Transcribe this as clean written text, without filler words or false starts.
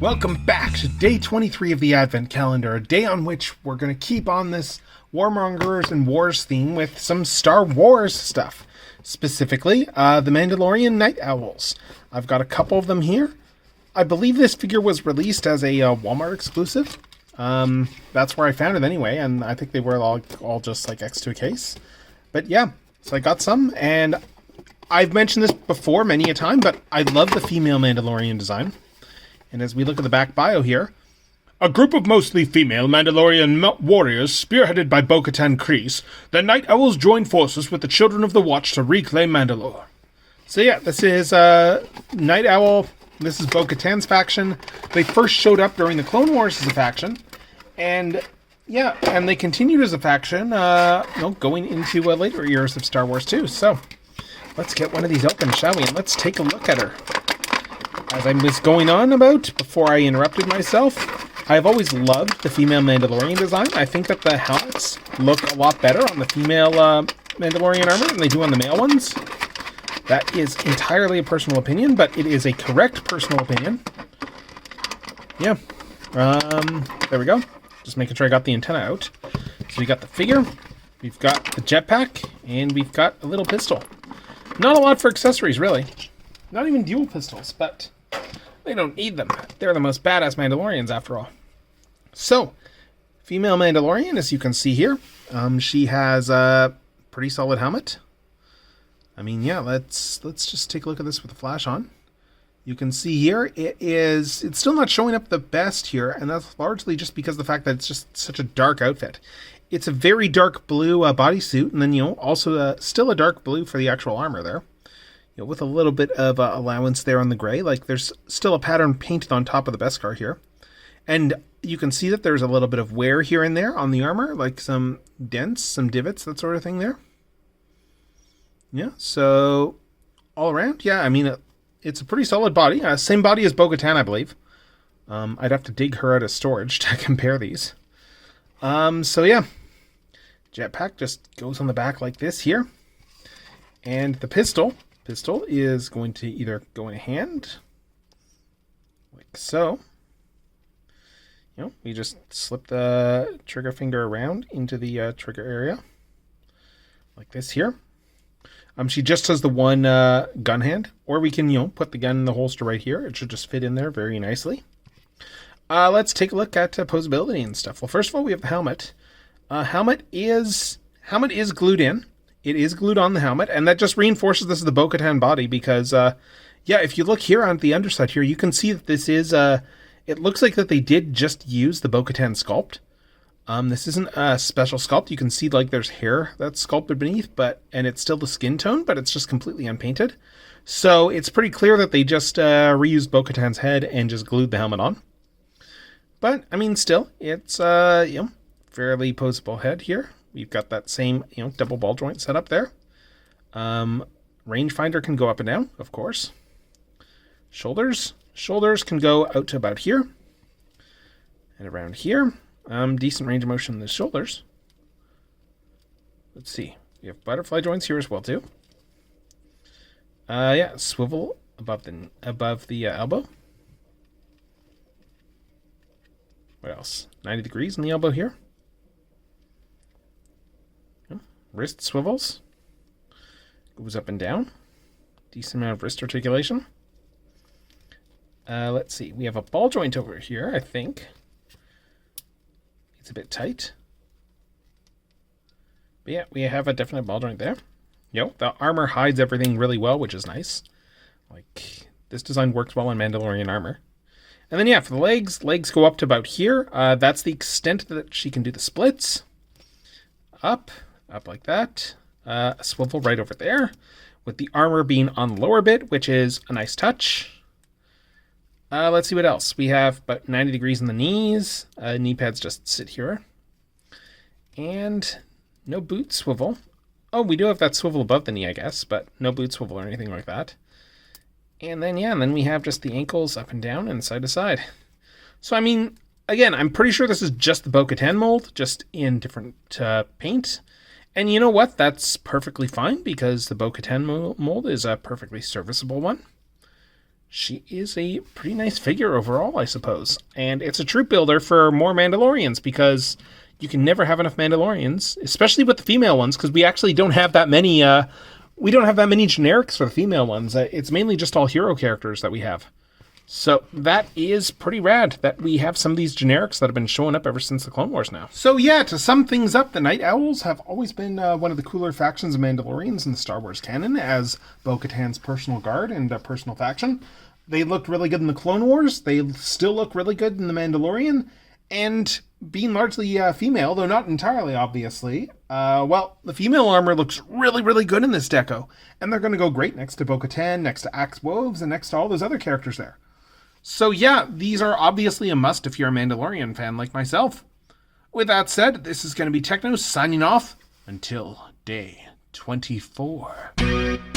Welcome back to day 23 of the Advent Calendar, a day on which we're going to keep on this Warmongers and Wars theme with some Star Wars stuff. Specifically, the Mandalorian Night Owls. I've got a couple of them here. I believe this figure was released as a Walmart exclusive. That's where I found it anyway, and I think they were all just like X to a case. But yeah, so I got some, and I've mentioned this before many a time, but I love the female Mandalorian design. And as we look at the back bio here, a group of mostly female Mandalorian warriors spearheaded by Bo-Katan Kryze, the Night Owls join forces with the Children of the Watch to reclaim Mandalore. So yeah, this is Night Owl. This is Bo-Katan's faction. They first showed up during the Clone Wars as a faction. And yeah, and they continued as a faction going into later years of Star Wars too. So let's get one of these open, shall we? And let's take a look at her. As I was going on about before I interrupted myself, I've always loved the female Mandalorian design. I think that the helmets look a lot better on the female Mandalorian armor than they do on the male ones. That is entirely a personal opinion, but it is a correct personal opinion. Yeah. There we go. Just making sure I got the antenna out. So we got the figure, we've got the jetpack, and we've got a little pistol. Not a lot for accessories, really. Not even dual pistols, but they don't need them. They're the most badass Mandalorians, after all. So, female Mandalorian, as you can see here, she has a pretty solid helmet. I mean, yeah, let's just take a look at this with the flash on. You can see here, it's still not showing up the best here, and that's largely just because of the fact that it's just such a dark outfit. It's a very dark blue bodysuit, and then, also still a dark blue for the actual armor there. With a little bit of allowance there on the gray. Like, there's still a pattern painted on top of the Beskar here. And you can see that there's a little bit of wear here and there on the armor, like some dents, some divots, that sort of thing there. Yeah, so all around, yeah, I mean, it's a pretty solid body. Same body as Bo-Katan, I believe. I'd have to dig her out of storage to compare these. So yeah, jetpack just goes on the back like this here. And the pistol is going to either go in a hand, like so. We just slip the trigger finger around into the trigger area, like this here. She just has the one gun hand, or we can, put the gun in the holster right here. It should just fit in there very nicely. Let's take a look at posability and stuff. Well, first of all, we have the helmet. Helmet is glued in. It is glued on the helmet, and that just reinforces this is the Bo-Katan body because, yeah, if you look here on the underside here, you can see that this is, it looks like that they did just use the Bo-Katan sculpt. This isn't a special sculpt. You can see, like, there's hair that's sculpted beneath, and it's still the skin tone, but it's just completely unpainted. So it's pretty clear that they just reused Bo-Katan's head and just glued the helmet on. But, I mean, still, it's, fairly posable head here. We've got that same, double ball joint set up there. Rangefinder can go up and down, of course. Shoulders can go out to about here. And around here. Decent range of motion in the shoulders. Let's see. We have butterfly joints here as well, too. Yeah, swivel above the elbow. What else? 90 degrees in the elbow here. Wrist swivels. Goes up and down. Decent amount of wrist articulation. Let's see. We have a ball joint over here, I think. It's a bit tight. But yeah, we have a definite ball joint there. The armor hides everything really well, which is nice. Like, this design works well on Mandalorian armor. And then, yeah, for the legs go up to about here. That's the extent that she can do the splits. Up like that. A swivel right over there, with the armor being on the lower bit, which is a nice touch. Let's see what else. We have about 90 degrees in the knees. Knee pads just sit here. And no boot swivel. Oh, we do have that swivel above the knee, I guess, but no boot swivel or anything like that. And then, yeah, and then we have just the ankles up and down and side to side. So, I mean, again, I'm pretty sure this is just the Bo-Katan mold, just in different paint. And you know what? That's perfectly fine because the Bo-Katan mold is a perfectly serviceable one. she is a pretty nice figure overall, I suppose. And it's a troop builder for more Mandalorians, because you can never have enough Mandalorians, especially with the female ones, because we actually don't have that many, we don't have that many generics for the female ones. It's mainly just all hero characters that we have. So that is pretty rad that we have some of these generics that have been showing up ever since the Clone Wars now. So yeah, to sum things up, the Night Owls have always been one of the cooler factions of Mandalorians in the Star Wars canon, as Bo-Katan's personal guard and personal faction. They looked really good in the Clone Wars. They still look really good in the Mandalorian. And being largely female, though not entirely, obviously, well, the female armor looks really, really good in this deco. And they're going to go great next to Bo-Katan, next to Axe Woves, and next to all those other characters there. So yeah, these are obviously a must if you're a Mandalorian fan like myself. With that said, this is going to be Techno signing off until day 24.